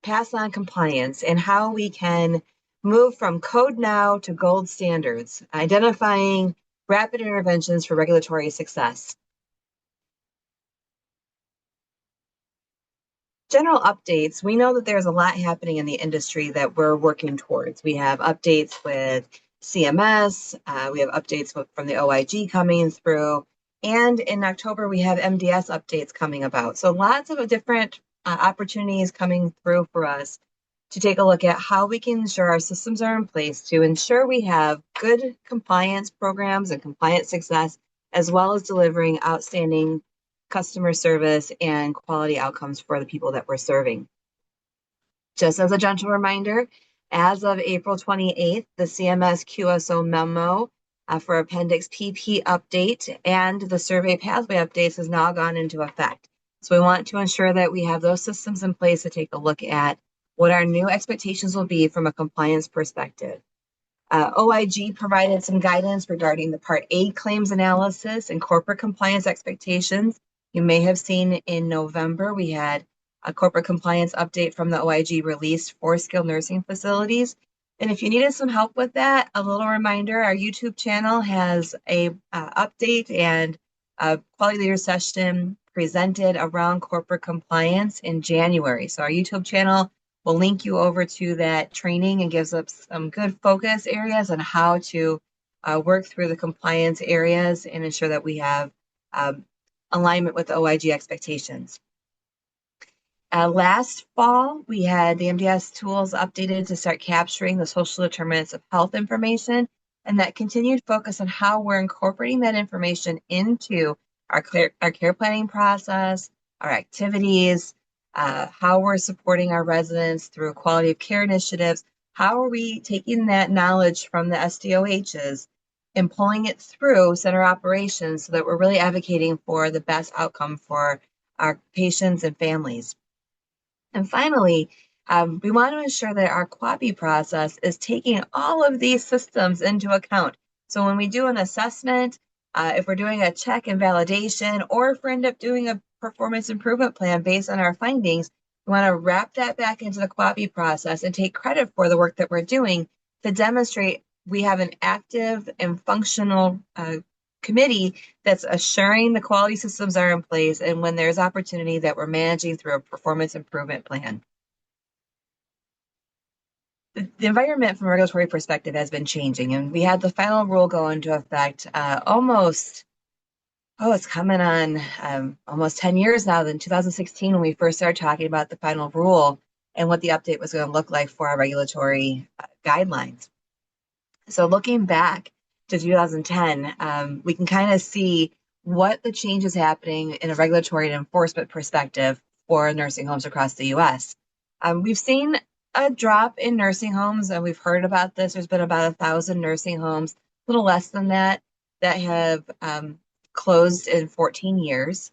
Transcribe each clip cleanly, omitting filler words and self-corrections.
pass on compliance and how we can move from code now to gold standards, identifying rapid interventions for regulatory success. General updates, we know that there's a lot happening in the industry that we're working towards. We have updates with CMS, we have updates from the OIG coming through, and in October we have MDS updates coming about. So lots of different opportunities coming through for us to take a look at how we can ensure our systems are in place to ensure we have good compliance programs and compliance success, as well as delivering outstanding customer service and quality outcomes for the people that we're serving. Just as a gentle reminder, as of April 28th, the CMS QSO memo for Appendix PP update and the survey pathway updates has now gone into effect. So we want to ensure that we have those systems in place to take a look at what our new expectations will be from a compliance perspective. OIG provided some guidance regarding the Part A claims analysis and corporate compliance expectations. You may have seen in November, we had a corporate compliance update from the OIG released for skilled nursing facilities. And if you needed some help with that, a little reminder, our YouTube channel has a update and a quality leader session presented around corporate compliance in January. So our YouTube channel will link you over to that training and gives us some good focus areas on how to work through the compliance areas and ensure that we have alignment with the OIG expectations. Last fall, we had the MDS tools updated to start capturing the social determinants of health information, and that continued focus on how we're incorporating that information into our care planning process, our activities, how we're supporting our residents through quality of care initiatives. How are we taking that knowledge from the SDOHs and pulling it through center operations so that we're really advocating for the best outcome for our patients and families. And finally, we want to ensure that our QAPI process is taking all of these systems into account. So when we do an assessment, if we're doing a check and validation, or if we end up doing a performance improvement plan based on our findings, we want to wrap that back into the QAPI process and take credit for the work that we're doing to demonstrate we have an active and functional committee that's assuring the quality systems are in place, and when there's opportunity that we're managing through a performance improvement plan. The environment from a regulatory perspective has been changing, and we had the final rule go into effect it's coming on almost 10 years now. In 2016, when we first started talking about the final rule and what the update was going to look like for our regulatory guidelines. So looking back to 2010, we can kind of see what the change is happening in a regulatory and enforcement perspective for nursing homes across the U.S. We've seen a drop in nursing homes, and we've heard about this. There's been about 1,000 nursing homes, a little less than that have closed in 14 years.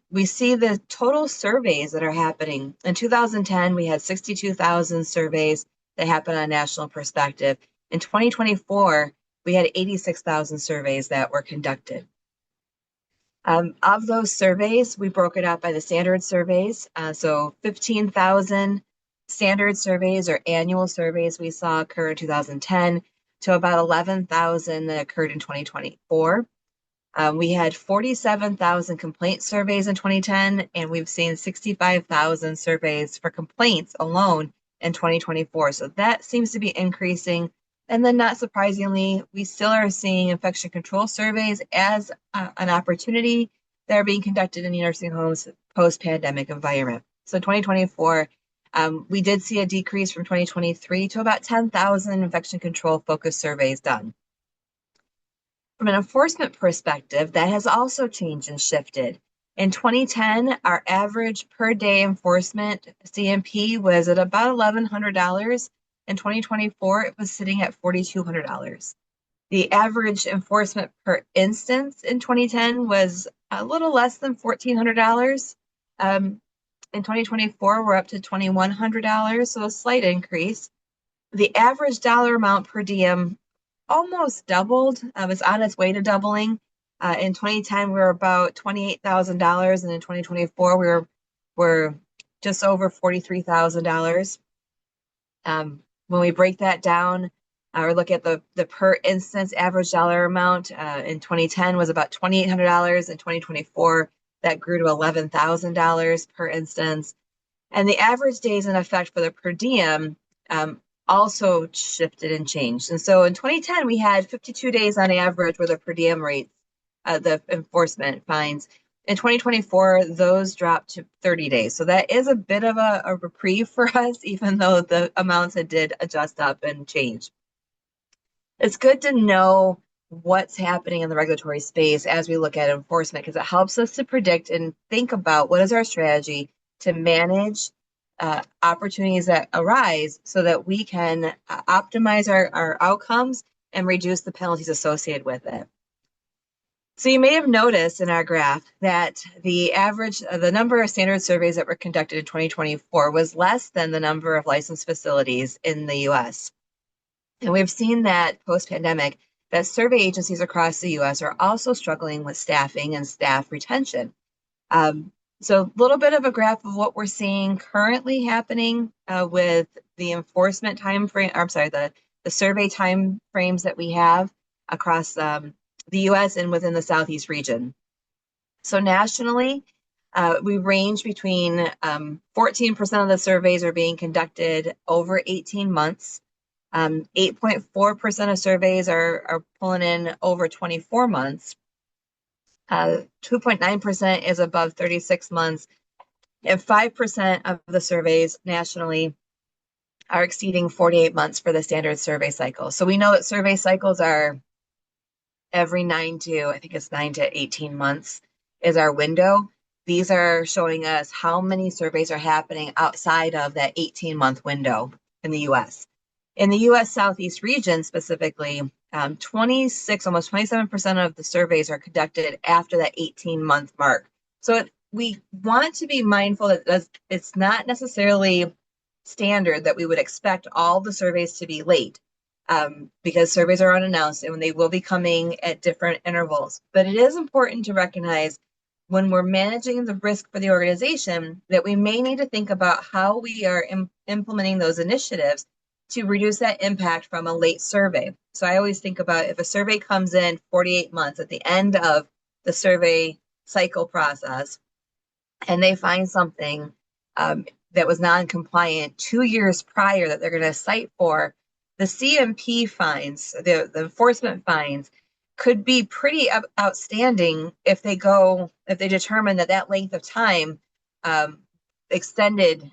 We see the total surveys that are happening. In 2010, we had 62,000 surveys that happened on a national perspective. In 2024, we had 86,000 surveys that were conducted. Of those surveys, we broke it out by the standard surveys. So 15,000 standard surveys or annual surveys we saw occur in 2010 to about 11,000 that occurred in 2024. We had 47,000 complaint surveys in 2010, and we've seen 65,000 surveys for complaints alone in 2024. So that seems to be increasing. And then not surprisingly, we still are seeing infection control surveys as an opportunity that are being conducted in the nursing homes post-pandemic environment. So 2024, we did see a decrease from 2023 to about 10,000 infection control focused surveys done. From an enforcement perspective, that has also changed and shifted. In 2010, our average per day enforcement CMP was at about $1,100. In 2024, it was sitting at $4,200. The average enforcement per instance in 2010 was a little less than $1,400. In 2024, we're up to $2,100, so a slight increase. The average dollar amount per diem almost doubled. It's on its way to doubling. In 2010, we were about $28,000, and in 2024, we're just over $43,000. When we break that down or look at the per instance average dollar amount, in 2010 was about $2,800. In 2024, that grew to $11,000 per instance. And the average days in effect for the per diem also shifted and changed. And so in 2010, we had 52 days on average were the per diem rates, the enforcement fines. In 2024, those dropped to 30 days. So that is a bit of a reprieve for us, even though the amounts did adjust up and change. It's good to know what's happening in the regulatory space as we look at enforcement, because it helps us to predict and think about what is our strategy to manage opportunities that arise so that we can optimize our outcomes and reduce the penalties associated with it. So you may have noticed in our graph that the number of standard surveys that were conducted in 2024 was less than the number of licensed facilities in the US. And we've seen that post-pandemic, that survey agencies across the US are also struggling with staffing and staff retention. So a little bit of a graph of what we're seeing currently happening with the enforcement time frame, the survey time frames that we have across the US and within the Southeast region. So nationally, we range between 14% of the surveys are being conducted over 18 months. 8.4% of surveys are pulling in over 24 months. 2.9% is above 36 months, and 5% of the surveys nationally are exceeding 48 months for the standard survey cycle. So we know that survey cycles are every 9 to 18 months is our window. These are showing us how many surveys are happening outside of that 18-month window in the US. In the US Southeast region specifically, almost 27% of the surveys are conducted after that 18-month mark. So we want to be mindful that it's not necessarily standard that we would expect all the surveys to be late, because surveys are unannounced and they will be coming at different intervals. But it is important to recognize when we're managing the risk for the organization that we may need to think about how we are implementing those initiatives to reduce that impact from a late survey. So I always think about if a survey comes in 48 months at the end of the survey cycle process, and they find something that was non-compliant 2 years prior that they're going to cite for, the CMP fines, the enforcement fines, could be pretty outstanding if they determine that length of time extended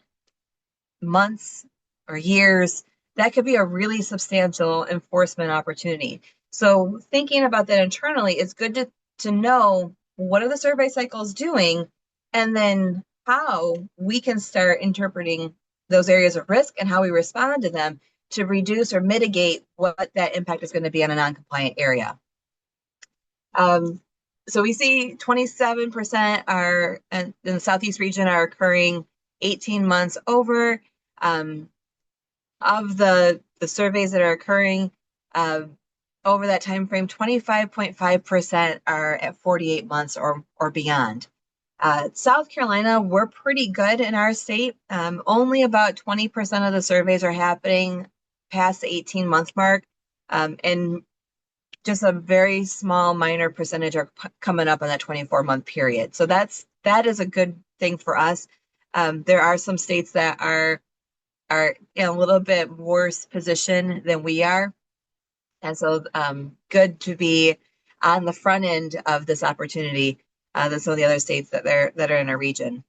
months or years. That could be a really substantial enforcement opportunity. So thinking about that internally, it's good to know what are the survey cycles doing, and then how we can start interpreting those areas of risk and how we respond to them to reduce or mitigate what that impact is going to be on a non-compliant area. So we see 27% are in the Southeast region are occurring 18 months over. Of the surveys that are occurring over that time frame, 25.5% are at 48 months or beyond. South Carolina, we're pretty good in our state. Only about 20% of the surveys are happening past the 18-month mark, and just a very small minor percentage are coming up on that 24-month period. So that is a good thing for us. There are some states that are in a little bit worse position than we are. And so good to be on the front end of this opportunity than some of the other states that are in our region.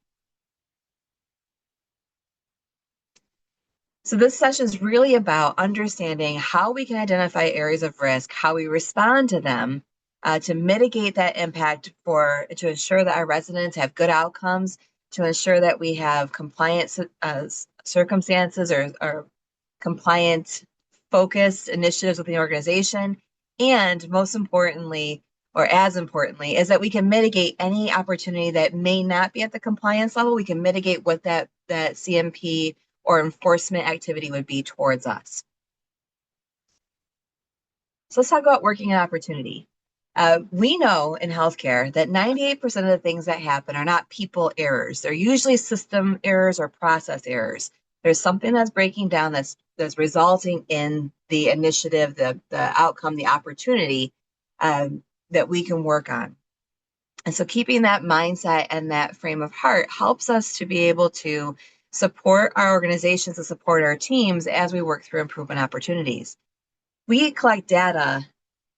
So this session is really about understanding how we can identify areas of risk, how we respond to them to mitigate that impact to ensure that our residents have good outcomes, to ensure that we have compliance circumstances or compliant focused initiatives within the organization. And most importantly, or as importantly, is that we can mitigate any opportunity that may not be at the compliance level. We can mitigate what that CMP or enforcement activity would be towards us. So let's talk about working an opportunity. We know in healthcare that 98% of the things that happen are not people errors. They're usually system errors or process errors. There's something that's breaking down that's resulting in the initiative, the outcome, the opportunity that we can work on. And so keeping that mindset and that frame of heart helps us to be able to support our organizations and support our teams as we work through improvement opportunities. We collect data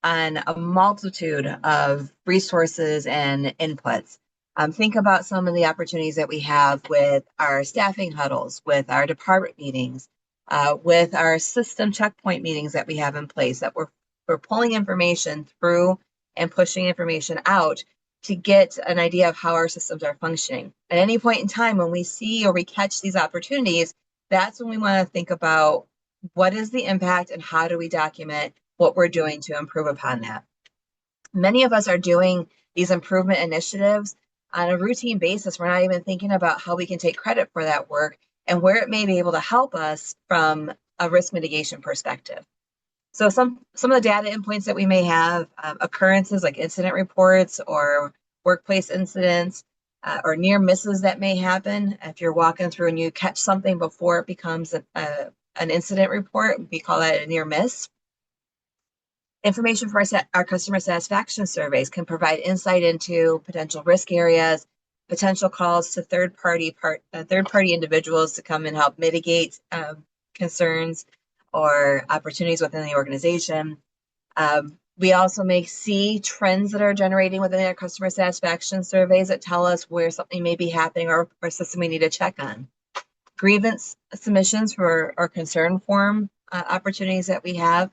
on a multitude of resources and inputs. Think about some of the opportunities that we have with our staffing huddles, with our department meetings, with our system checkpoint meetings that we have in place, that we're pulling information through and pushing information out to get an idea of how our systems are functioning. At any point in time, when we see or we catch these opportunities, that's when we want to think about what is the impact and how do we document what we're doing to improve upon that. Many of us are doing these improvement initiatives on a routine basis. We're not even thinking about how we can take credit for that work and where it may be able to help us from a risk mitigation perspective. So some of the data endpoints that we may have, occurrences like incident reports or workplace incidents or near misses that may happen. If you're walking through and you catch something before it becomes an incident report, we call that a near miss. Information for our customer satisfaction surveys can provide insight into potential risk areas, potential calls to third-party individuals to come and help mitigate concerns or opportunities within the organization. We also may see trends that are generating within our customer satisfaction surveys that tell us where something may be happening or a system we need to check on. Grievance submissions for our concern form opportunities that we have.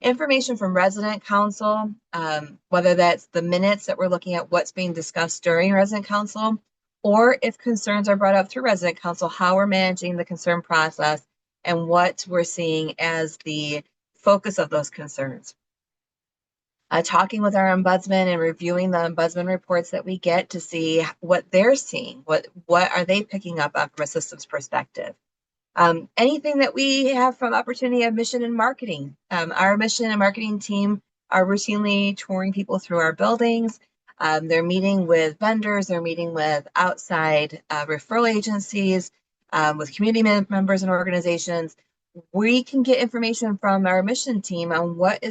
Information from resident council, whether that's the minutes that we're looking at what's being discussed during resident council, or if concerns are brought up through resident council, how we're managing the concern process and what we're seeing as the focus of those concerns. Talking with our ombudsman and reviewing the ombudsman reports that we get to see what they're seeing, what are they picking up on from a systems perspective. Anything that we have from opportunity of mission and marketing. Our mission and marketing team are routinely touring people through our buildings. They're meeting with vendors, they're meeting with outside referral agencies, with community members and organizations. We can get information from our mission team on what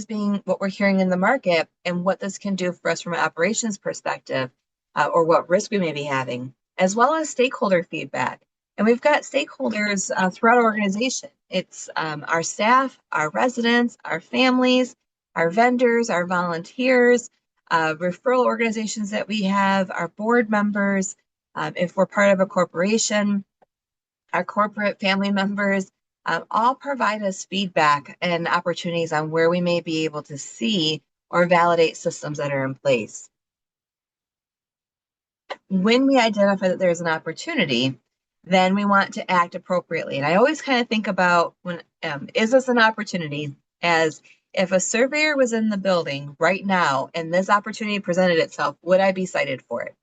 we're hearing in the market and what this can do for us from an operations perspective, or what risk we may be having, as well as stakeholder feedback. And we've got stakeholders throughout our organization. It's our staff, our residents, our families, our vendors, our volunteers, referral organizations that we have, our board members, if we're part of a corporation, our corporate family members, all provide us feedback and opportunities on where we may be able to see or validate systems that are in place. When we identify that there's an opportunity, then we want to act appropriately. And I always kind of think about is this an opportunity as if a surveyor was in the building right now and this opportunity presented itself, would I be cited for it?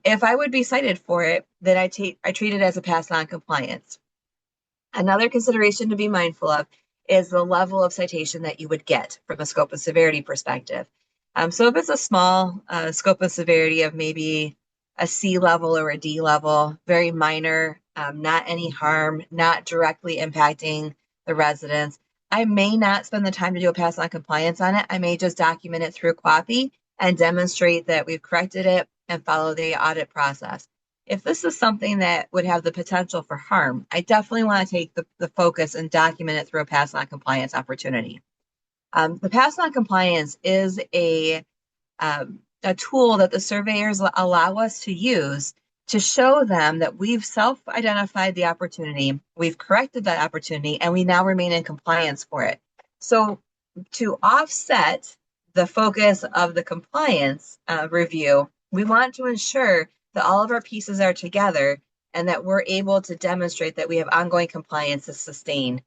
If I would be cited for it, then I treat it as a pass on compliance. Another consideration to be mindful of is the level of citation that you would get from a scope of severity perspective. So if it's a small scope of severity of maybe a C level or a D level, very minor, not any harm, not directly impacting the residents, I may not spend the time to do a pass on compliance on it. I may just document it through QAPI and demonstrate that we've corrected it and follow the audit process. If this is something that would have the potential for harm, I definitely want to take the focus and document it through a pass on compliance opportunity. The pass on compliance is a tool that the surveyors allow us to use to show them that we've self-identified the opportunity, we've corrected that opportunity, and we now remain in compliance for it. So to offset the focus of the compliance review, we want to ensure that all of our pieces are together and that we're able to demonstrate that we have ongoing compliance to sustain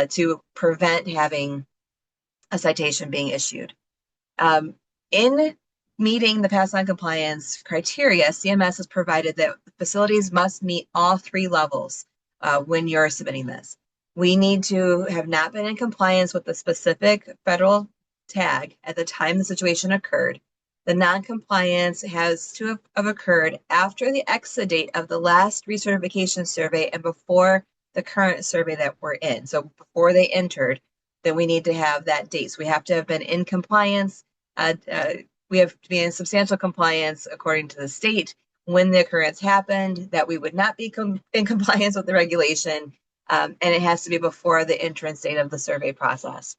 to prevent having a citation being issued. In meeting the pass on compliance criteria, CMS has provided that facilities must meet all three levels when you're submitting this. We need to have not been in compliance with the specific federal tag at the time the situation occurred. The non-compliance has to have occurred after the exit date of the last recertification survey and before the current survey that we're in. So before they entered, then we need to have that date. So we have to have been in compliance. We have to be in substantial compliance according to the state when the occurrence happened, that we would not be in compliance with the regulation, and it has to be before the entrance date of the survey process.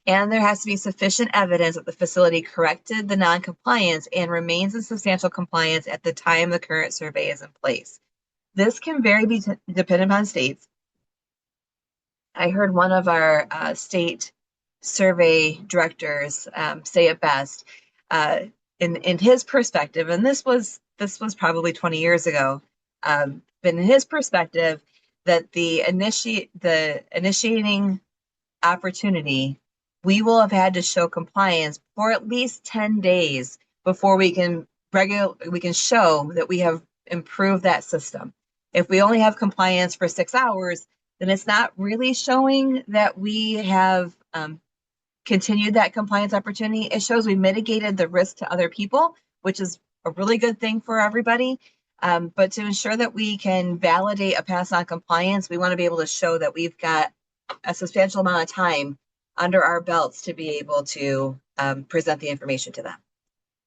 And there has to be sufficient evidence that the facility corrected the non-compliance and remains in substantial compliance at the time the current survey is in place. This can vary dependent upon states. I heard one of our state survey directors say it best in his perspective, and this was probably 20 years ago, but in his perspective, that the initiating opportunity, we will have had to show compliance for at least 10 days before we can show that we have improved that system. If we only have compliance for 6 hours, then it's not really showing that we have continued that compliance opportunity. It shows we mitigated the risk to other people, which is a really good thing for everybody. But to ensure that we can validate a pass on compliance, we want to be able to show that we've got a substantial amount of time under our belts to be able to present the information to them.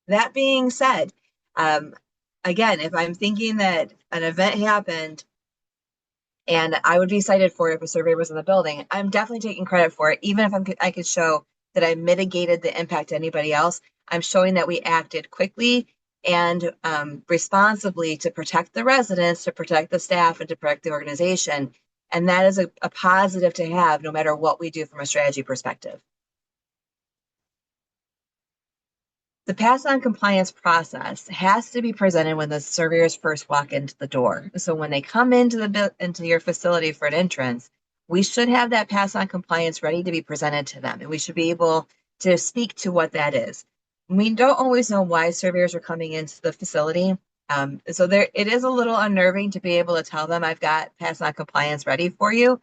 That being said, again, if I'm thinking that an event happened and I would be cited for it if a surveyor was in the building, I'm definitely taking credit for it. Even if I could show that I mitigated the impact to anybody else, I'm showing that we acted quickly and responsibly to protect the residents, to protect the staff, and to protect the organization. And that is a positive to have no matter what we do from a strategy perspective. The pass on compliance process has to be presented when the surveyors first walk into the door. So when they come into your facility for an entrance, we should have that pass on compliance ready to be presented to them. And we should be able to speak to what that is. We don't always know why surveyors are coming into the facility. So it is a little unnerving to be able to tell them I've got pass on compliance ready for you.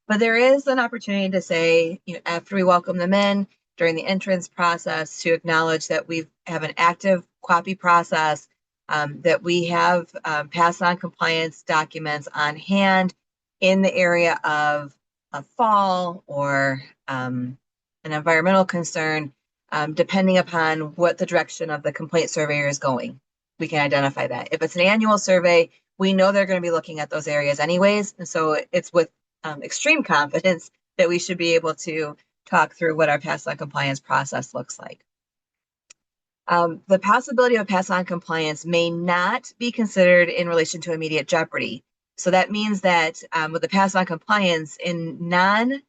But there is an opportunity to say, after we welcome them in, during the entrance process, to acknowledge that we have an active QAPI process, that we have pass on compliance documents on hand in the area of a fall or an environmental concern, depending upon what the direction of the complaint surveyor is going. We can identify that. If it's an annual survey, we know they're going to be looking at those areas anyways. And so it's with extreme confidence that we should be able to talk through what our pass on compliance process looks like. The possibility of pass on compliance may not be considered in relation to immediate jeopardy. So that means that with the pass on compliance in non-harm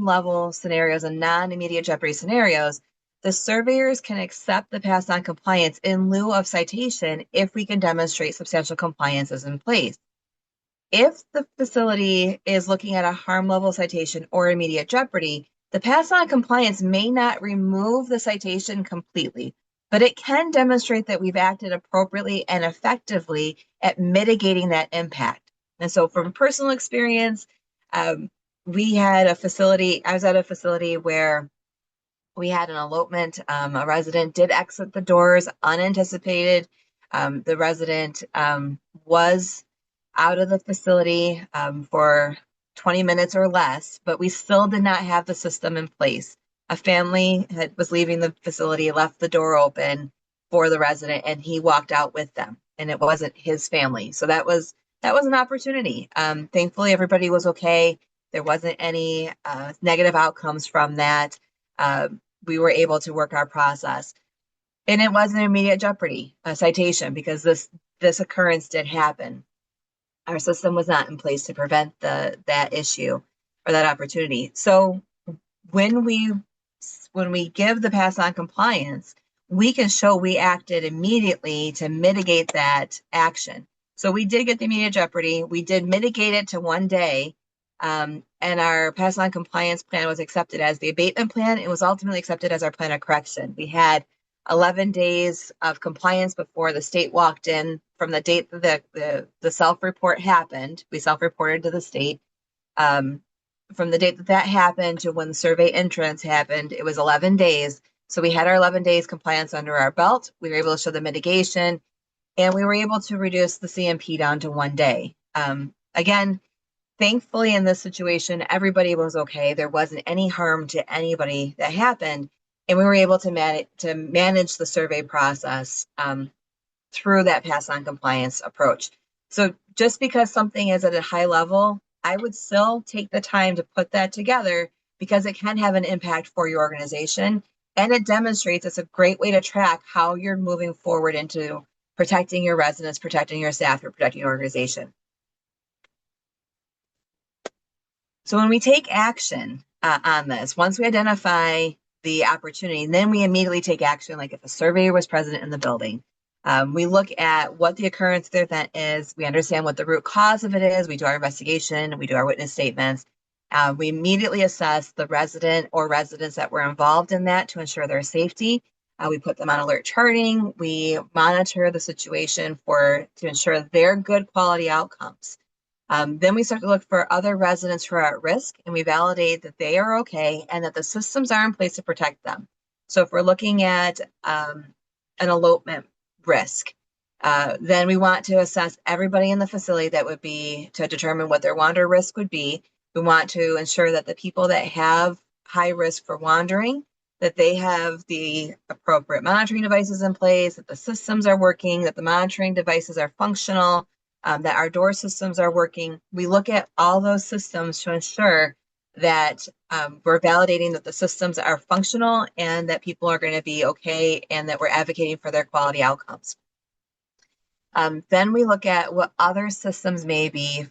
level scenarios and non-immediate jeopardy scenarios, the surveyors can accept the pass on compliance in lieu of citation if we can demonstrate substantial compliance is in place. If the facility is looking at a harm level citation or immediate jeopardy, the pass on compliance may not remove the citation completely, but it can demonstrate that we've acted appropriately and effectively at mitigating that impact. And so from personal experience, we had a facility, I was at a facility where we had an elopement. A resident did exit the doors unanticipated. The resident was out of the facility for 20 minutes or less, but we still did not have the system in place. A family was leaving the facility, left the door open for the resident, and he walked out with them, and it wasn't his family. So that was an opportunity. Thankfully, everybody was okay. There wasn't any negative outcomes from that. We were able to work our process. And it wasn't immediate jeopardy, a citation, because this occurrence did happen. Our system was not in place to prevent that issue or that opportunity. So when we give the pass on compliance, we can show we acted immediately to mitigate that action. So we did get the immediate jeopardy. We did mitigate it to 1 day. And our pass on compliance plan was accepted as the abatement plan. It was ultimately accepted as our plan of correction. We had 11 days of compliance before the state walked in from the date that the self-report happened. We self-reported to the state. from the date that that happened to when the survey entrance happened, it was 11 days. So we had our 11 days compliance under our belt. We were able to show the mitigation, and we were able to reduce the CMP down to 1 day. Again, thankfully in this situation, everybody was okay. There wasn't any harm to anybody that happened. And we were able to manage the survey process through that pass on compliance approach. So just because something is at a high level, I would still take the time to put that together because it can have an impact for your organization. And it demonstrates it's a great way to track how you're moving forward into protecting your residents, protecting your staff, or protecting your organization. So when we take action on this, once we identify the opportunity, then we immediately take action. Like if a surveyor was present in the building, we look at what the occurrence of the event is. We understand what the root cause of it is. We do our investigation. We do our witness statements. We immediately assess the resident or residents that were involved in that to ensure their safety. We put them on alert charting. We monitor the situation to ensure their good quality outcomes. Then we start to look for other residents who are at risk, and we validate that they are okay and that the systems are in place to protect them. So if we're looking at an elopement risk, then we want to assess everybody in the facility that would be to determine what their wander risk would be. We want to ensure that the people that have high risk for wandering, that they have the appropriate monitoring devices in place, that the systems are working, that the monitoring devices are functional, that our door systems are working. We look at all those systems to ensure that we're validating that the systems are functional and that people are going to be okay and that we're advocating for their quality outcomes. Then we look at what other systems may be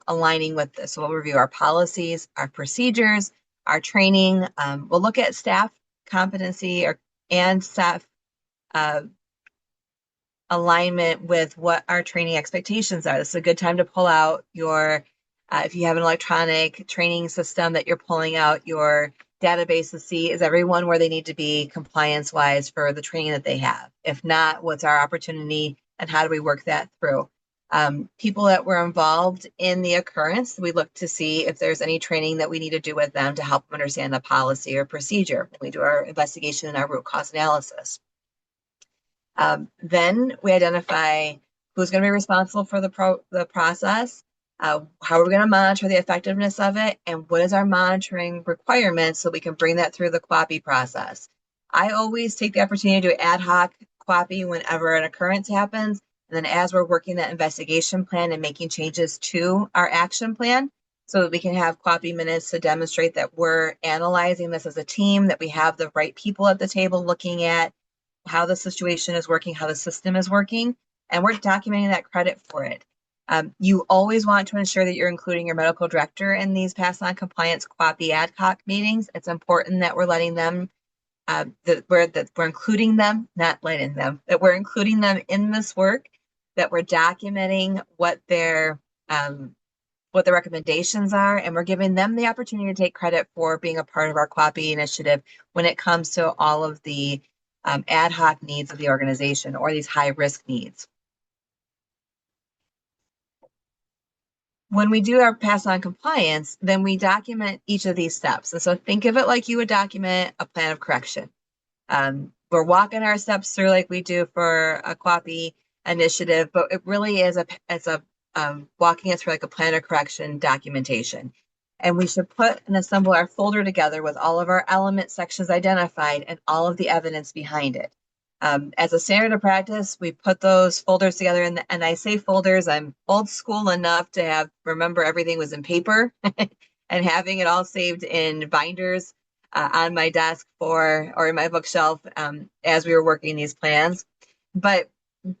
aligning with this. So we'll review our policies, our procedures, our training. We'll look at staff competency and staff alignment with what our training expectations are. This is a good time to pull out your, if you have an electronic training system that you're pulling out your database to see, is everyone where they need to be compliance-wise for the training that they have? If not, what's our opportunity and how do we work that through? People that were involved in the occurrence, we look to see if there's any training that we need to do with them to help them understand the policy or procedure. We do our investigation and our root cause analysis. Then we identify who's going to be responsible for the process, how are we going to monitor the effectiveness of it, and what is our monitoring requirements so we can bring that through the QAPI process. I always take the opportunity to do ad hoc QAPI whenever an occurrence happens, and then as we're working that investigation plan and making changes to our action plan, so that we can have QAPI minutes to demonstrate that we're analyzing this as a team, that we have the right people at the table looking at how the situation is working, how the system is working, and we're documenting that credit for it. You always want to ensure that you're including your medical director in these pass on compliance QAPI ad hoc meetings. It's important that we're letting them, that we're including them, not letting them, that we're including them in this work, that we're documenting what their recommendations are, and we're giving them the opportunity to take credit for being a part of our QAPI initiative when it comes to all of the ad hoc needs of the organization or these high risk needs. When we do our pass on compliance, then we document each of these steps. And so think of it like you would document a plan of correction. We're walking our steps through like we do for a QAPI initiative, but it really is walking it through like a plan of correction documentation. And we should put and assemble our folder together with all of our element sections identified and all of the evidence behind it. As a standard of practice, we put those folders together, and I say folders, I'm old school enough to remember everything was in paper and having it all saved in binders on my desk or in my bookshelf as we were working these plans. But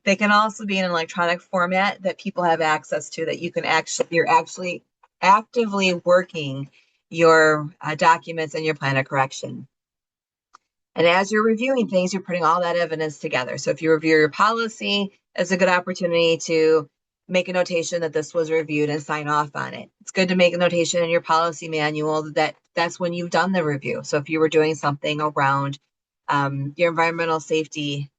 they can also be in an electronic format that people have access to, that you're actually actively working your documents and your plan of correction. And as you're reviewing things, you're putting all that evidence together. So if you review your policy, it's a good opportunity to make a notation that this was reviewed and sign off on it. It's good to make a notation in your policy manual that that's when you've done the review. So if you were doing something around your environmental safety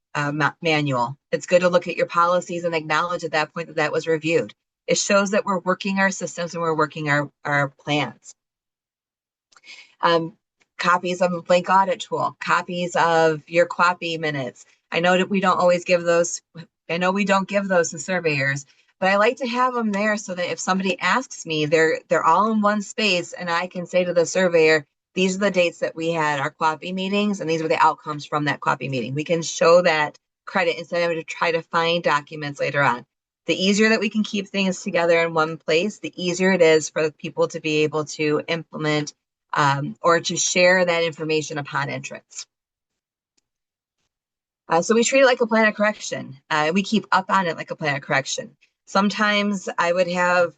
manual, it's good to look at your policies and acknowledge at that point that that was reviewed. It shows that we're working our systems and we're working our plans. Copies of a blank audit tool, copies of your QAPI minutes. I know that we don't always give those. I know we don't give those to surveyors, but I like to have them there so that if somebody asks me, they're all in one space, and I can say to the surveyor, these are the dates that we had our QAPI meetings, and these were the outcomes from that QAPI meeting. We can show that credit instead of having to try to find documents later on. The easier that we can keep things together in one place, the easier it is for people to be able to implement or to share that information upon entrance. So we treat it like a plan of correction. We keep up on it like a plan of correction. Sometimes I would have,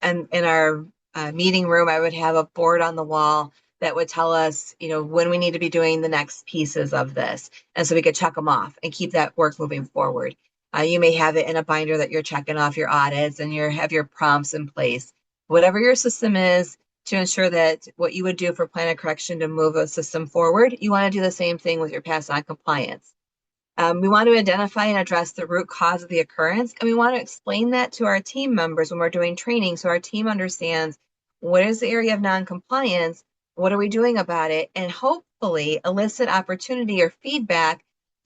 and in our meeting room, I would have a board on the wall that would tell us, when we need to be doing the next pieces of this. And so we could check them off and keep that work moving forward. You may have it in a binder that you're checking off your audits and you have your prompts in place. Whatever your system is, to ensure that what you would do for plan of correction to move a system forward, you want to do the same thing with your pass on compliance. We want to identify and address the root cause of the occurrence, and we want to explain that to our team members when we're doing training so our team understands what is the area of non-compliance, what are we doing about it, and hopefully elicit opportunity or feedback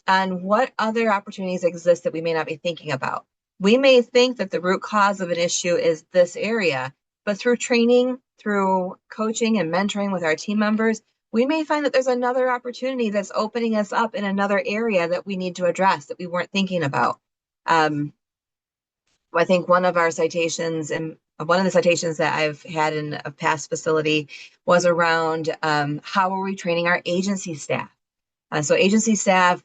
on what other opportunities exist that we may not be thinking about. We may think that the root cause of an issue is this area, but through training, through coaching and mentoring with our team members, we may find that there's another opportunity that's opening us up in another area that we need to address that we weren't thinking about. I think one of the citations that I've had in a past facility was around how are we training our agency staff? So agency staff,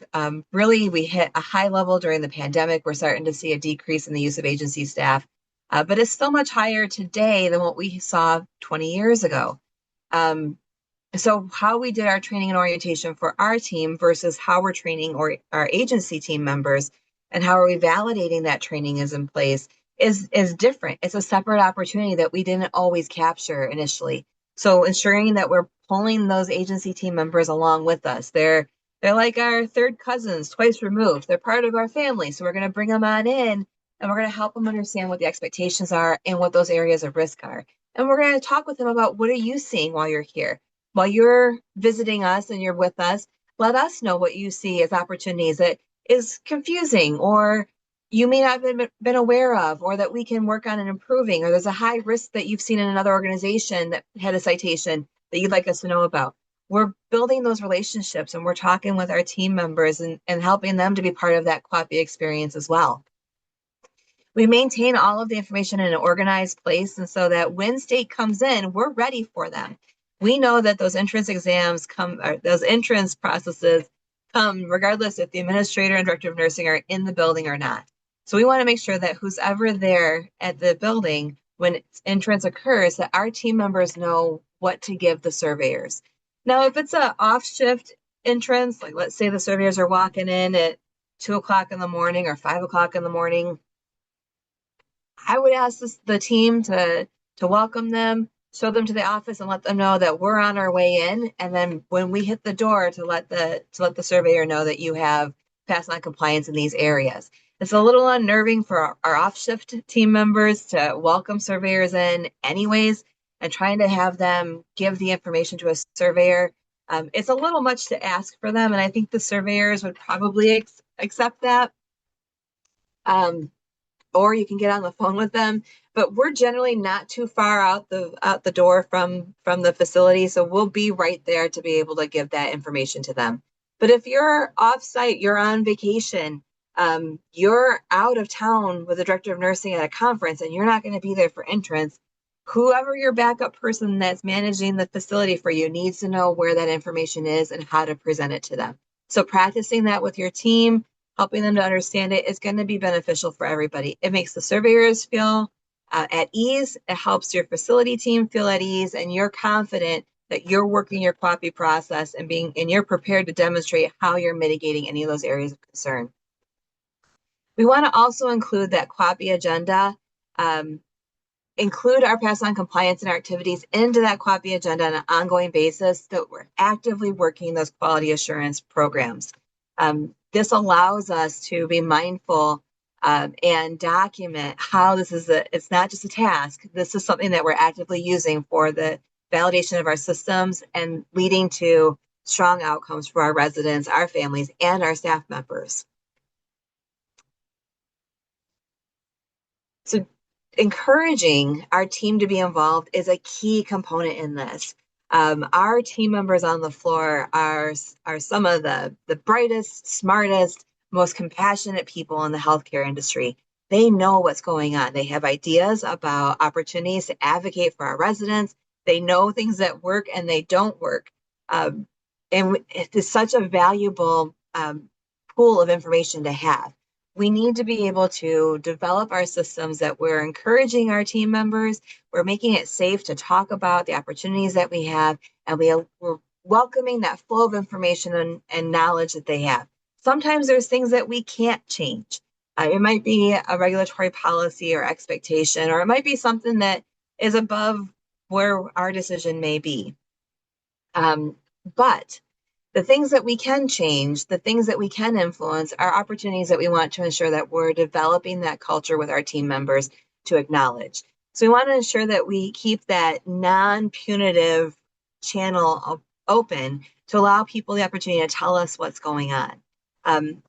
really, we hit a high level during the pandemic. We're starting to see a decrease in the use of agency staff, but it's still much higher today than what we saw 20 years ago. So how we did our training and orientation for our team versus how we're training our agency team members and how are we validating that training is in place is different. It's a separate opportunity that we didn't always capture initially. So ensuring that we're pulling those agency team members along with us. They're like our third cousins, twice removed. They're part of our family. So we're going to bring them on in and we're going to help them understand what the expectations are and what those areas of risk are. And we're going to talk with them about what are you seeing while you're here? While you're visiting us and you're with us, let us know what you see as opportunities that is confusing or you may not have been aware of, or that we can work on and improving, or there's a high risk that you've seen in another organization that had a citation that you'd like us to know about. We're building those relationships and we're talking with our team members and helping them to be part of that QAPI experience as well. We maintain all of the information in an organized place, and so that when state comes in, we're ready for them. We know that those entrance exams come, or those entrance processes come regardless if the administrator and director of nursing are in the building or not. So we want to make sure that who's ever there at the building when entrance occurs, that our team members know what to give the surveyors. Now, if it's an off-shift entrance, like let's say the surveyors are walking in at 2 o'clock in the morning or 5 o'clock in the morning, I would ask the team to welcome them, show them to the office, and let them know that we're on our way in. And then when we hit the door, to let the surveyor know that you have passed on compliance in these areas. It's a little unnerving for our off-shift team members to welcome surveyors in anyways, and trying to have them give the information to a surveyor. It's a little much to ask for them, and I think the surveyors would probably accept that. Or you can get on the phone with them, but we're generally not too far out the door from the facility, so we'll be right there to be able to give that information to them. But if you're off-site, you're on vacation, you're out of town with the director of nursing at a conference, and you're not going to be there for entrance, whoever your backup person that's managing the facility for you needs to know where that information is and how to present it to them. So practicing that with your team, helping them to understand it, is going to be beneficial for everybody. It makes the surveyors feel at ease. It helps your facility team feel at ease, and you're confident that you're working your QAPI process and you're prepared to demonstrate how you're mitigating any of those areas of concern. We want to also include that QAPI agenda, include our pass on compliance and our activities into that QAPI agenda on an ongoing basis, that we're actively working those quality assurance programs. This allows us to be mindful and document how this is it's not just a task. This is something that we're actively using for the validation of our systems, and leading to strong outcomes for our residents, our families, and our staff members. So encouraging our team to be involved is a key component in this. Our team members on the floor are some of the brightest, smartest, most compassionate people in the healthcare industry. They know what's going on. They have ideas about opportunities to advocate for our residents. They know things that work and they don't work. And it is such a valuable pool of information to have. We need to be able to develop our systems that we're encouraging our team members, we're making it safe to talk about the opportunities that we have, and we're welcoming that flow of information and knowledge that they have. Sometimes there's things that we can't change. It might be a regulatory policy or expectation, or it might be something that is above where our decision may be. But the things that we can change, the things that we can influence are opportunities that we want to ensure that we're developing that culture with our team members to acknowledge. So we want to ensure that we keep that non-punitive channel open to allow people the opportunity to tell us what's going on.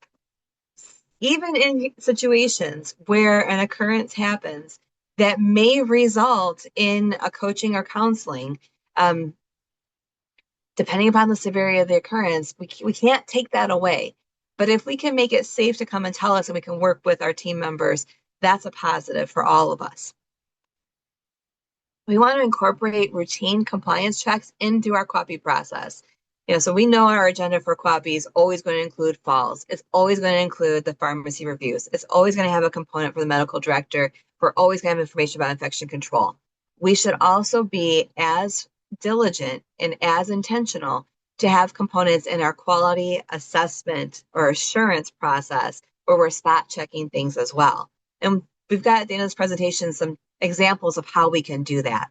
Even in situations where an occurrence happens that may result in a coaching or counseling, depending upon the severity of the occurrence, we can't take that away. But if we can make it safe to come and tell us and we can work with our team members, that's a positive for all of us. We want to incorporate routine compliance checks into our QAPI process. So we know our agenda for QAPI is always going to include falls. It's always going to include the pharmacy reviews. It's always going to have a component for the medical director. We're always going to have information about infection control. We should also be as diligent and as intentional to have components in our quality assessment or assurance process where we're spot checking things as well. And we've got at the end of this presentation some examples of how we can do that.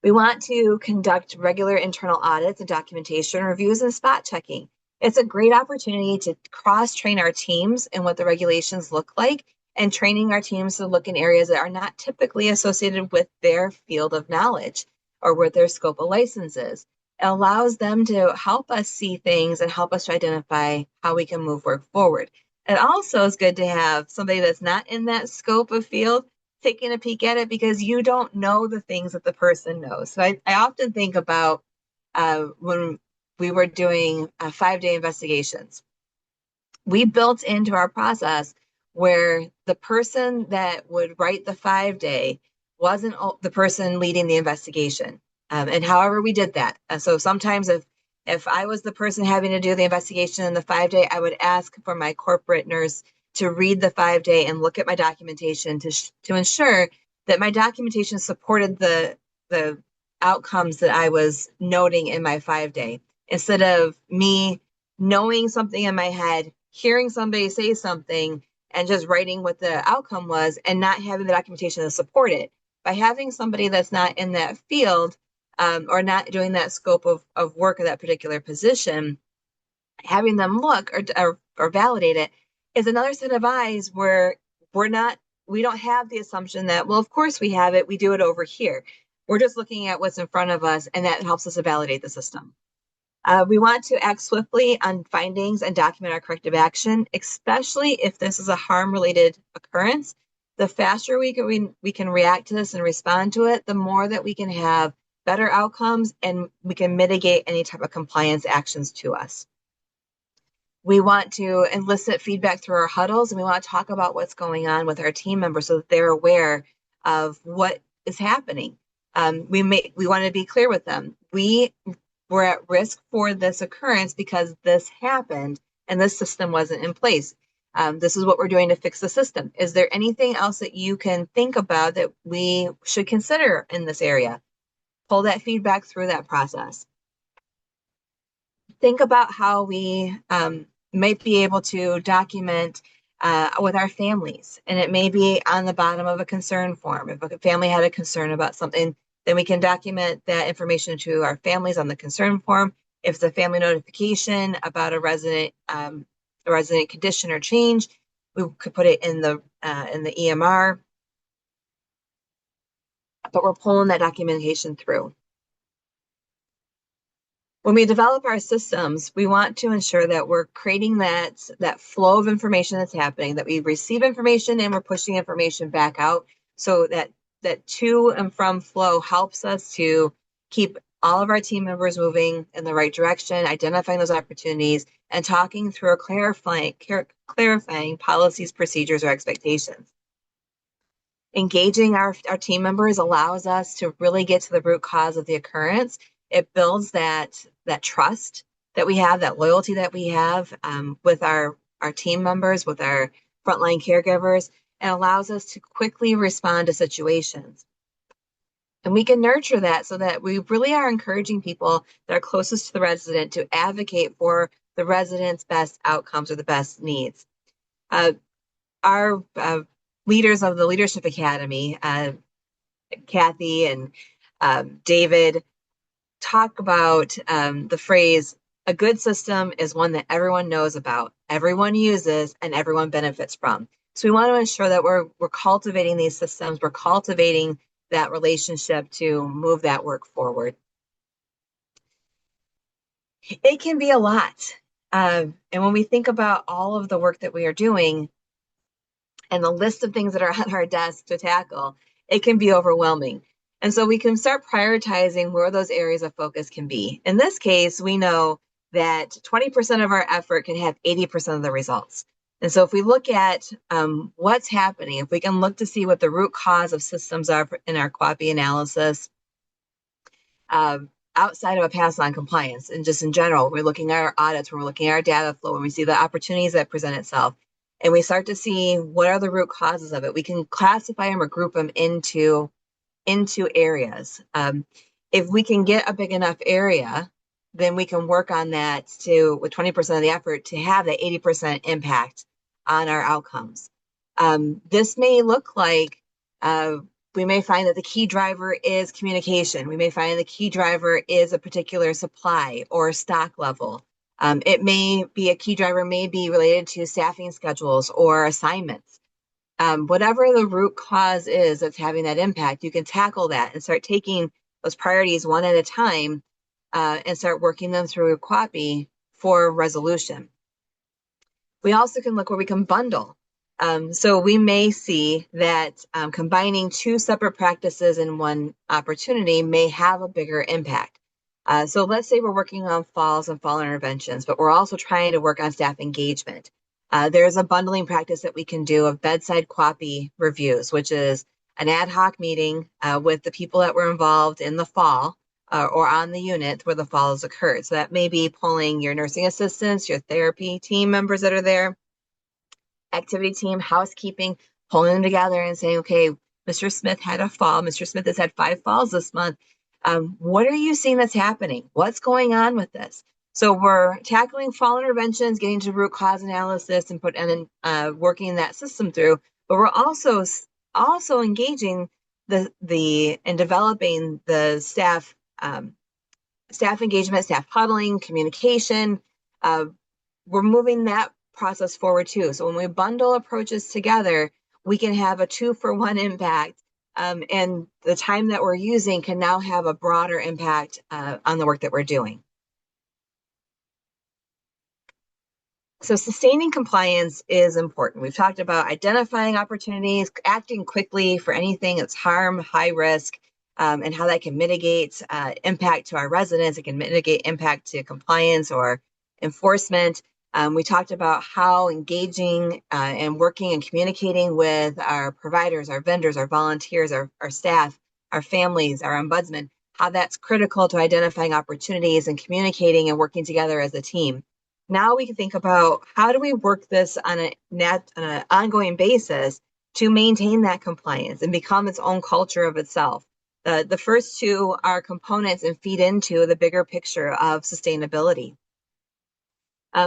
We want to conduct regular internal audits and documentation reviews and spot checking. It's a great opportunity to cross-train our teams in what the regulations look like and training our teams to look in areas that are not typically associated with their field of knowledge or with their scope of licenses. It allows them to help us see things and help us to identify how we can move work forward. It also is good to have somebody that's not in that scope of field taking a peek at it because you don't know the things that the person knows. So I often think about when we were doing 5-day investigations. We built into our process where the person that would write the 5-day wasn't the person leading the investigation. And however we did that. So sometimes if I was the person having to do the investigation in the 5-day, I would ask for my corporate nurse to read the 5-day and look at my documentation to ensure that my documentation supported the outcomes that I was noting in my 5-day. Instead of me knowing something in my head, hearing somebody say something, and just writing what the outcome was and not having the documentation to support it. By having somebody that's not in that field or not doing that scope of work of that particular position, having them look or validate it is another set of eyes where we don't have the assumption that, well, of course we have it, we do it over here. We're just looking at what's in front of us, and that helps us to validate the system. We want to act swiftly on findings and document our corrective action, especially if this is a harm-related occurrence. The faster we can react to this and respond to it, the more that we can have better outcomes and we can mitigate any type of compliance actions to us. We want to elicit feedback through our huddles, and we want to talk about what's going on with our team members so that they're aware of what is happening. We want to be clear with them. We're at risk for this occurrence because this happened and this system wasn't in place. This is what we're doing to fix the system. Is there anything else that you can think about that we should consider in this area? Pull that feedback through that process. Think about how we might be able to document with our families. And it may be on the bottom of a concern form. If a family had a concern about something, then we can document that information to our families on the concern form. If it's a family notification about a resident condition or change, we could put it in the EMR. But we're pulling that documentation through. When we develop our systems, we want to ensure that we're creating that flow of information that's happening, that we receive information and we're pushing information back out. So that to and from flow helps us to keep all of our team members moving in the right direction, identifying those opportunities, and talking through or clarifying policies, procedures, or expectations. Engaging our team members allows us to really get to the root cause of the occurrence. It builds that trust that we have, that loyalty that we have with our team members, with our frontline caregivers, and allows us to quickly respond to situations. And we can nurture that so that we really are encouraging people that are closest to the resident to advocate for the resident's best outcomes or the best needs. Our leaders of the Leadership Academy, Kathy and David, talk about the phrase, a good system is one that everyone knows about, everyone uses, and everyone benefits from. So we want to ensure that we're cultivating these systems, we're cultivating that relationship to move that work forward. It can be a lot. And when we think about all of the work that we are doing and the list of things that are on our desk to tackle, it can be overwhelming. And so we can start prioritizing where those areas of focus can be. In this case, we know that 20% of our effort can have 80% of the results. And so if we look at what's happening, if we can look to see what the root cause of systems are in our QAPI analysis, outside of a pass on compliance and just in general, we're looking at our audits, we're looking at our data flow, and we see the opportunities that present itself. And we start to see what are the root causes of it. We can classify them or group them into areas. If we can get a big enough area, then we can work on that with 20% of the effort to have that 80% impact on our outcomes. This may look like we may find that the key driver is communication. We may find the key driver is a particular supply or stock level. It may be a key driver may be related to staffing schedules or assignments. Whatever the root cause is that's having that impact, you can tackle that and start taking those priorities one at a time and start working them through QAPI for resolution. We also can look where we can bundle. So we may see that combining two separate practices in one opportunity may have a bigger impact. So let's say we're working on falls and fall interventions, but we're also trying to work on staff engagement. There's a bundling practice that we can do of bedside QAPI reviews, which is an ad hoc meeting with the people that were involved in the fall or on the unit where the fall has occurred. So that may be pulling your nursing assistants, your therapy team members that are there, activity team, housekeeping, pulling them together and saying, okay, Mr. Smith had a fall. Mr. Smith has had 5 falls this month. What are you seeing that's happening? What's going on with this? So we're tackling fall interventions, getting to root cause analysis and working that system through, but we're also engaging and developing the staff engagement, staff huddling, communication. We're moving that process forward too. So when we bundle approaches together, we can have a 2-for-1 impact, and the time that we're using can now have a broader impact on the work that we're doing. So sustaining compliance is important. We've talked about identifying opportunities, acting quickly for anything that's harm, high risk, and how that can mitigate impact to our residents. It can mitigate impact to compliance or enforcement. We talked about how engaging and working and communicating with our providers, our vendors, our volunteers, our staff, our families, our ombudsman, how that's critical to identifying opportunities and communicating and working together as a team. Now we can think about how do we work this on an ongoing basis to maintain that compliance and become its own culture of itself. The first two are components and feed into the bigger picture of sustainability.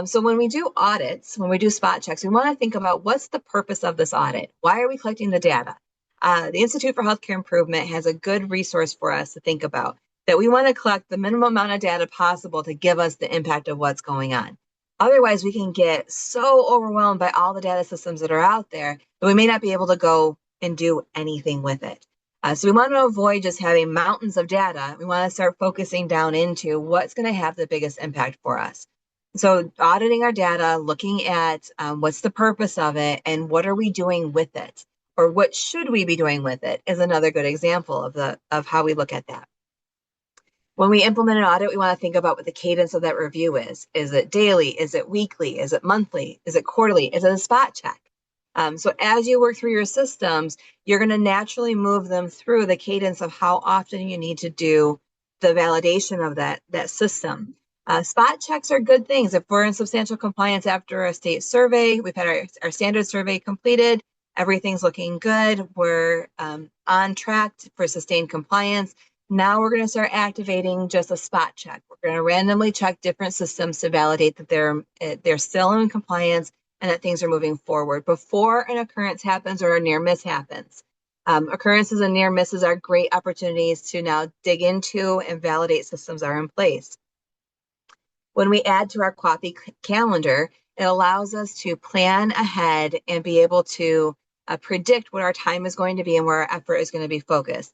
So when we do audits, when we do spot checks, we want to think about what's the purpose of this audit? Why are we collecting the data? The Institute for Healthcare Improvement has a good resource for us to think about, that we want to collect the minimum amount of data possible to give us the impact of what's going on. Otherwise, we can get so overwhelmed by all the data systems that are out there that we may not be able to go and do anything with it. So we want to avoid just having mountains of data. We want to start focusing down into what's going to have the biggest impact for us. So auditing our data, looking at what's the purpose of it and what are we doing with it, or what should we be doing with it, is another good example of how we look at that. When we implement an audit, we want to think about what the cadence of that review is. Is it daily? Is it weekly? Is it monthly? Is it quarterly? Is it a spot check? So as you work through your systems, you're going to naturally move them through the cadence of how often you need to do the validation of that system. Spot checks are good things. If we're in substantial compliance after a state survey, we've had our standard survey completed, everything's looking good, we're on track for sustained compliance. Now we're going to start activating just a spot check. We're going to randomly check different systems to validate that they're still in compliance and that things are moving forward before an occurrence happens or a near miss happens. Occurrences and near misses are great opportunities to now dig into and validate systems are in place. When we add to our QAPI calendar, it allows us to plan ahead and be able to predict what our time is going to be and where our effort is going to be focused.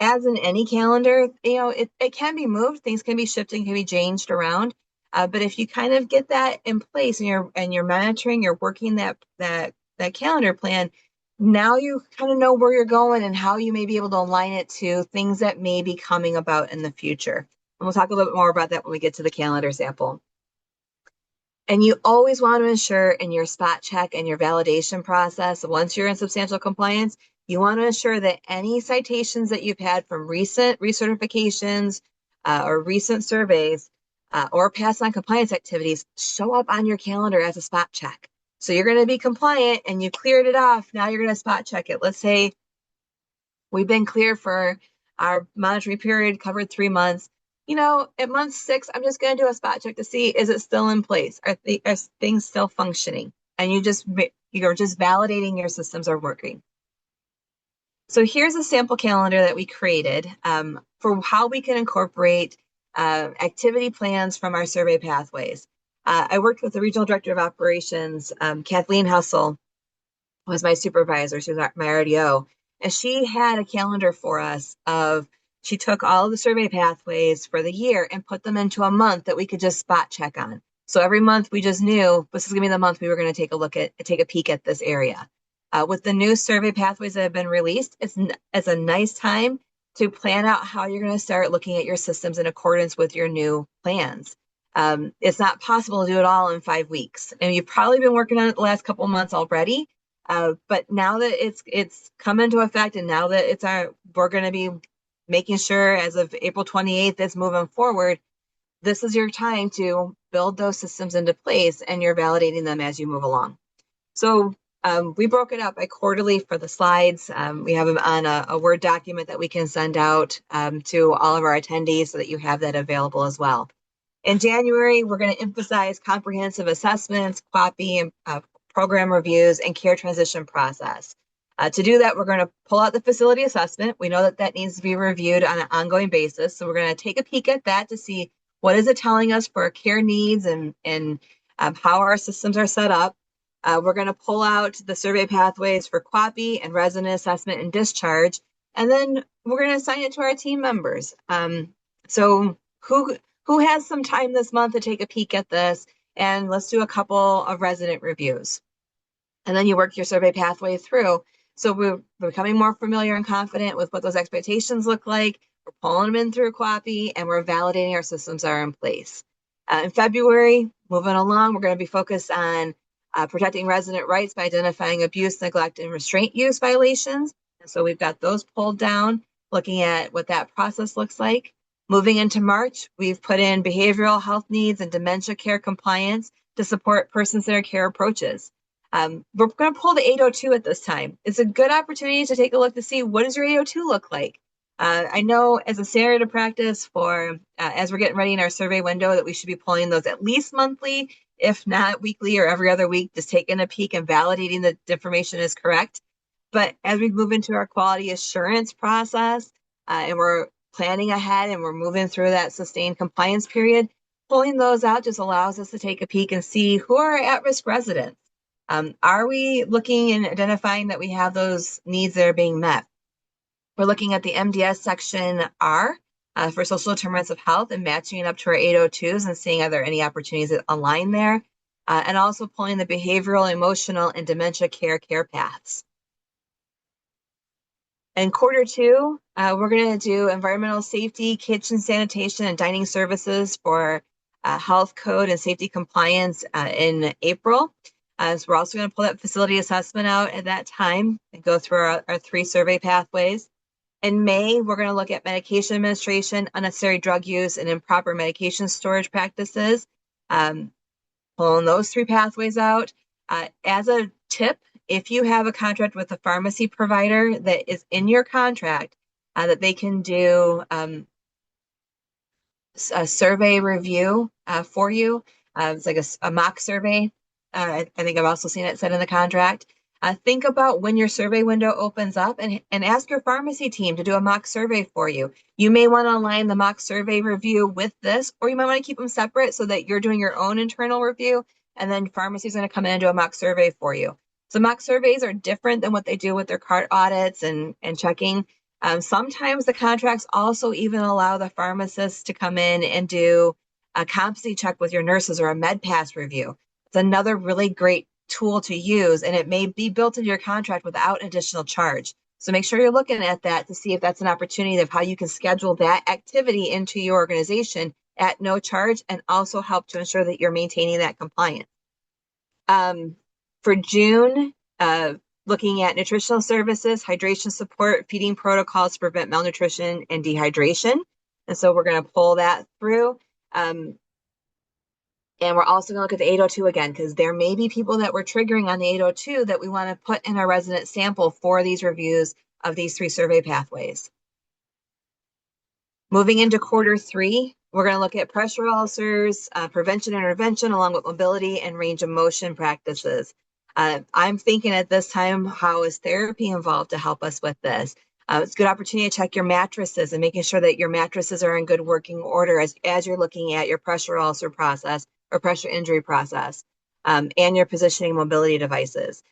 As in any calendar, it can be moved, things can be shifted, can be changed around. But if you kind of get that in place and you're monitoring, you're working that calendar plan, now you kind of know where you're going and how you may be able to align it to things that may be coming about in the future. And we'll talk a little bit more about that when we get to the calendar sample. And you always want to ensure in your spot check and your validation process, once you're in substantial compliance, you want to ensure that any citations that you've had from recent recertifications or recent surveys or past non-compliance activities show up on your calendar as a spot check. So you're going to be compliant and you cleared it off. Now you're going to spot check it. Let's say we've been clear for our monitoring period, covered 3 months. At month 6, I'm just going to do a spot check to see, is it still in place? Are things still functioning? And you're just validating your systems are working. So here's a sample calendar that we created for how we can incorporate activity plans from our survey pathways. I worked with the Regional Director of Operations, Kathleen Hussel, was my supervisor. She was my RDO. And she had a calendar for us she took all of the survey pathways for the year and put them into a month that we could just spot check on. So every month we just knew this is going to be the month we were going to take a peek at this area. With the new survey pathways that have been released, it's a nice time to plan out how you're going to start looking at your systems in accordance with your new plans. It's not possible to do it all in 5 weeks. And you've probably been working on it the last couple of months already. But now that it's come into effect and now that we're going to be making sure as of April 28th, it's moving forward, this is your time to build those systems into place and you're validating them as you move along. So we broke it up by quarterly for the slides. We have them on a Word document that we can send out to all of our attendees so that you have that available as well. In January, we're going to emphasize comprehensive assessments, QAPI, and program reviews, and care transition process. To do that, we're going to pull out the facility assessment. We know that needs to be reviewed on an ongoing basis. So we're going to take a peek at that to see what is it telling us for our care needs and how our systems are set up. We're going to pull out the survey pathways for QAPI and resident assessment and discharge. And then we're going to assign it to our team members. So who has some time this month to take a peek at this? And let's do a couple of resident reviews. And then you work your survey pathway through. So we're becoming more familiar and confident with what those expectations look like. We're pulling them in through QAPI and we're validating our systems are in place. In February, moving along, we're going to be focused on protecting resident rights by identifying abuse, neglect, and restraint use violations. And so we've got those pulled down, looking at what that process looks like. Moving into March, we've put in behavioral health needs and dementia care compliance to support person-centered care approaches. We're going to pull the 802 at this time. It's a good opportunity to take a look to see what does your 802 look like. I know as a standard of practice for as we're getting ready in our survey window that we should be pulling those at least monthly, if not weekly or every other week, just taking a peek and validating that the information is correct. But as we move into our quality assurance process and we're planning ahead and we're moving through that sustained compliance period, pulling those out just allows us to take a peek and see who are at-risk residents. Are we looking and identifying that we have those needs that are being met? We're looking at the MDS section R for social determinants of health and matching it up to our 802s and seeing are there any opportunities that align there, and also pulling the behavioral, emotional, and dementia care paths. In quarter two, we're going to do environmental safety, kitchen sanitation, and dining services for health code and safety compliance in April. So we're also going to pull that facility assessment out at that time and go through our 3 survey pathways. In May, we're going to look at medication administration, unnecessary drug use, and improper medication storage practices, pulling those 3 pathways out. As a tip, if you have a contract with a pharmacy provider that is in your contract, that they can do a survey review for you. It's like a mock survey. I think I've also seen it said in the contract. Think about when your survey window opens up and ask your pharmacy team to do a mock survey for you. You may want to align the mock survey review with this, or you might want to keep them separate so that you're doing your own internal review, and then pharmacy is going to come in and do a mock survey for you. So mock surveys are different than what they do with their cart audits and checking. Sometimes the contracts also even allow the pharmacists to come in and do a competency check with your nurses or a med pass review. It's another really great tool to use, and it may be built into your contract without additional charge. So make sure you're looking at that to see if that's an opportunity of how you can schedule that activity into your organization at no charge and also help to ensure that you're maintaining that compliance. For June, looking at nutritional services, hydration support, feeding protocols to prevent malnutrition and dehydration. And so we're going to pull that through. And we're also going to look at the 802 again, because there may be people that we're triggering on the 802 that we want to put in our resident sample for these reviews of these 3 survey pathways. Moving into quarter 3, we're going to look at pressure ulcers, prevention intervention, along with mobility and range of motion practices. I'm thinking at this time, how is therapy involved to help us with this? It's a good opportunity to check your mattresses and making sure that your mattresses are in good working order as you're looking at your pressure ulcer process or pressure injury process, and your positioning mobility devices.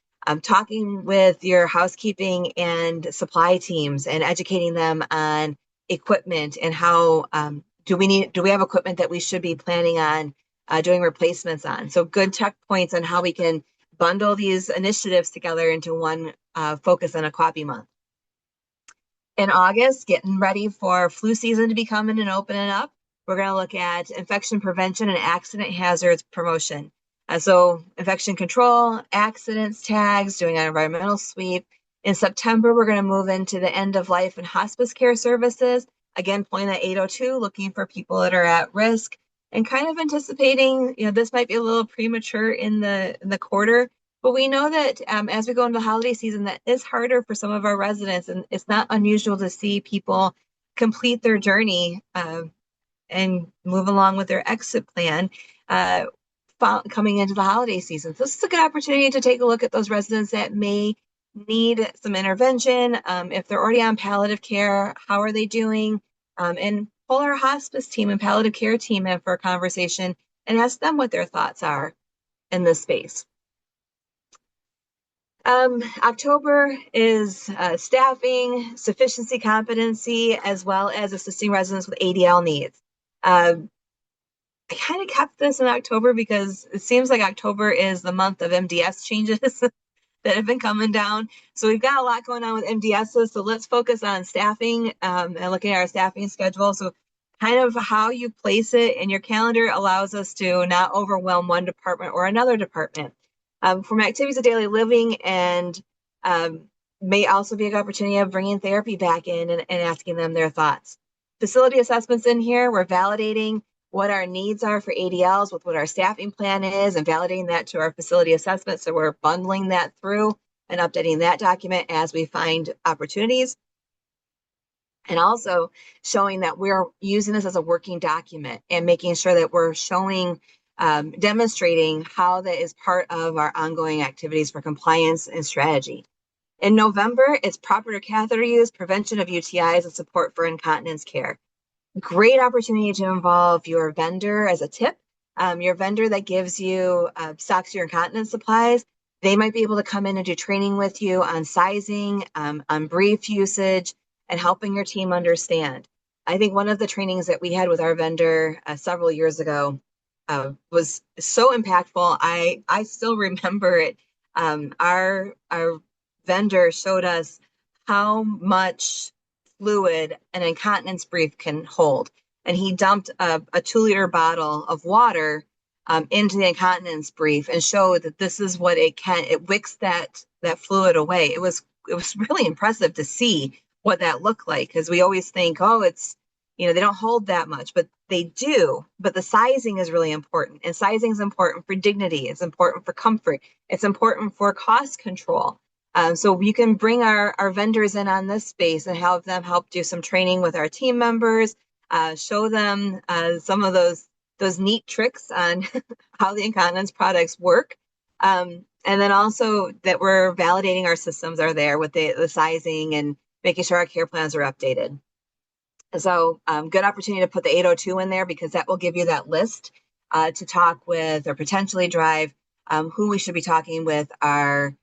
Talking with your housekeeping and supply teams and educating them on equipment and how do we have equipment that we should be planning on doing replacements on. So good check points on how we can bundle these initiatives together into one focus on a QAPI month. In August, getting ready for flu season to be coming and opening up, we're going to look at infection prevention and accident hazards promotion. So infection control, accidents tags, doing an environmental sweep. In September, we're going to move into the end of life and hospice care services. Again, pulling that 802, looking for people that are at risk and kind of anticipating, this might be a little premature in the quarter, but we know that as we go into the holiday season, that is harder for some of our residents, and it's not unusual to see people complete their journey and move along with their exit plan coming into the holiday season. So this is a good opportunity to take a look at those residents that may need some intervention. If they're already on palliative care, how are they doing? And pull our hospice team and palliative care team in for a conversation and ask them what their thoughts are in this space. October is staffing, sufficiency, competency, as well as assisting residents with ADL needs. I kind of kept this in October because it seems like October is the month of MDS changes that have been coming down. So we've got a lot going on with MDSs. So let's focus on staffing and looking at our staffing schedule. So kind of how you place it in your calendar allows us to not overwhelm one department or another department. From activities of daily living and may also be an opportunity of bringing therapy back in and asking them their thoughts. Facility assessments in here, we're validating what our needs are for ADLs with what our staffing plan is and validating that to our facility assessment. So we're bundling that through and updating that document as we find opportunities. And also showing that we're using this as a working document and making sure that we're showing, demonstrating how that is part of our ongoing activities for compliance and strategy. In November, it's proper catheter use, prevention of UTIs, and support for incontinence care. Great opportunity to involve your vendor as a tip. Your vendor that gives you stocks your incontinence supplies, they might be able to come in and do training with you on sizing, on brief usage, and helping your team understand. I think one of the trainings that we had with our vendor several years ago was so impactful. I still remember it. Our vendor showed us how much fluid an incontinence brief can hold, and he dumped a 2-liter bottle of water into the incontinence brief and showed that this is what it can. It wicks that fluid away. It was really impressive to see what that looked like, because we always think, oh, it's, they don't hold that much, but they do. But the sizing is really important, and sizing is important for dignity. It's important for comfort. It's important for cost control. So you can bring our vendors in on this space and have them help do some training with our team members, show them some of those neat tricks on how the incontinence products work. And then also that we're validating our systems are there with the sizing and making sure our care plans are updated. So good opportunity to put the 802 in there, because that will give you that list to talk with or potentially drive who we should be talking with our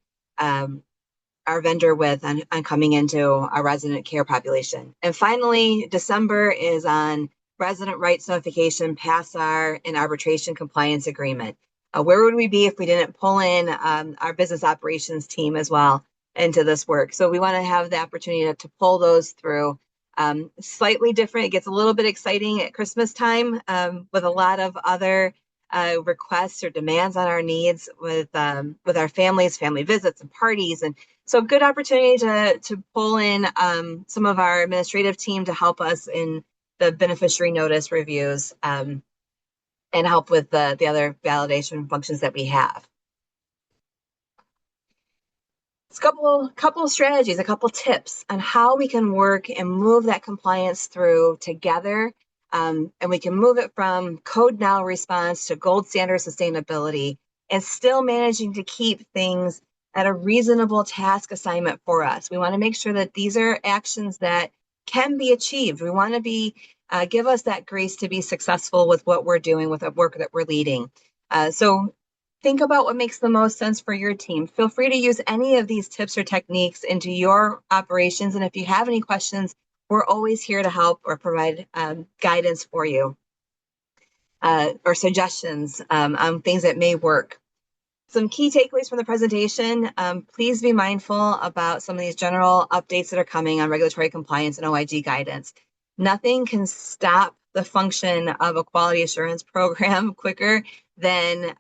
vendor with on coming into our resident care population. And finally, December is on resident rights notification, PASSAR, and arbitration compliance agreement. Where would we be if we didn't pull in our business operations team as well into this work? So we want to have the opportunity to pull those through. Slightly different. It gets a little bit exciting at Christmas time with a lot of other requests or demands on our needs with our families, family visits and parties. And so good opportunity to pull in some of our administrative team to help us in the beneficiary notice reviews and help with the other validation functions that we have. It's a couple of strategies, a couple tips on how we can work and move that compliance through together. And we can move it from code now response to gold standard sustainability, and still managing to keep things at a reasonable task assignment for us. We want to make sure that these are actions that can be achieved. We want to give us that grace to be successful with what we're doing, with the work that we're leading. So think about what makes the most sense for your team. Feel free to use any of these tips or techniques into your operations. And if you have any questions, we're always here to help or provide guidance for you or suggestions on things that may work. Some key takeaways from the presentation. Please be mindful about some of these general updates that are coming on regulatory compliance and OIG guidance. Nothing can stop the function of a quality assurance program quicker than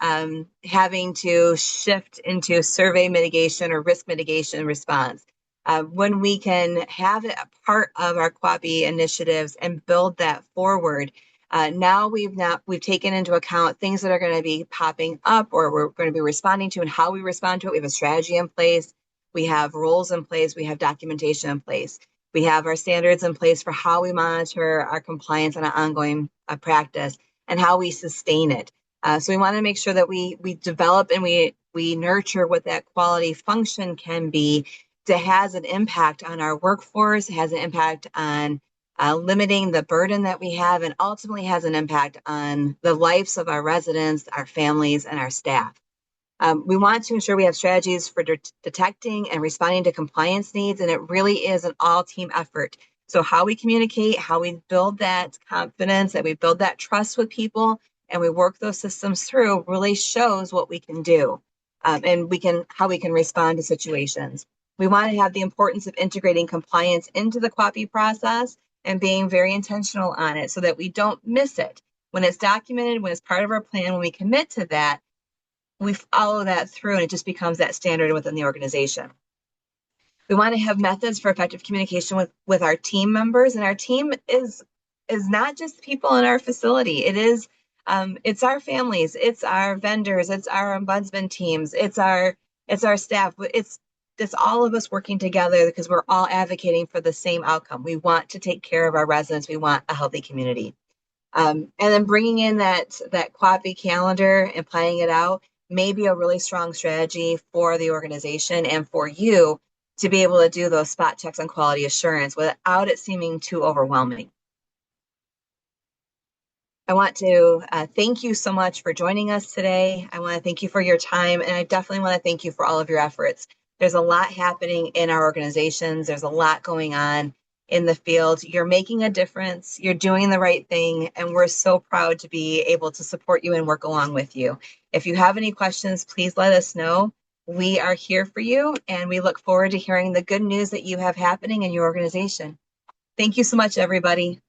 having to shift into survey mitigation or risk mitigation response. When we can have it a part of our QAPI initiatives and build that forward, now we've taken into account things that are going to be popping up or we're going to be responding to and how we respond to it. We have a strategy in place. We have rules in place. We have documentation in place. We have our standards in place for how we monitor our compliance on an ongoing practice and how we sustain it. So we want to make sure that we develop and we nurture what that quality function can be that has an impact on our workforce, has an impact on limiting the burden that we have, and ultimately has an impact on the lives of our residents, our families, and our staff. We want to ensure we have strategies for detecting and responding to compliance needs, and it really is an all-team effort. So how we communicate, how we build that confidence, that we build that trust with people, and we work those systems through really shows what we can do and how we can respond to situations. We want to have the importance of integrating compliance into the QAPI process and being very intentional on it so that we don't miss it. When it's documented, when it's part of our plan, when we commit to that, we follow that through and it just becomes that standard within the organization. We want to have methods for effective communication with our team members, and our team is not just people in our facility. It is it's our families, it's our vendors, it's our ombudsman teams, it's our staff. It's all of us working together because we're all advocating for the same outcome. We want to take care of our residents. We want a healthy community. And then bringing in that QAPI calendar and planning it out may be a really strong strategy for the organization and for you to be able to do those spot checks on quality assurance without it seeming too overwhelming. I want to thank you so much for joining us today. I want to thank you for your time, and I definitely want to thank you for all of your efforts. There's a lot happening in our organizations. There's a lot going on. in the field. You're making a difference. You're doing the right thing. And we're so proud to be able to support you and work along with you. If you have any questions, please let us know. We are here for you, and we look forward to hearing the good news that you have happening in your organization. Thank you so much, everybody.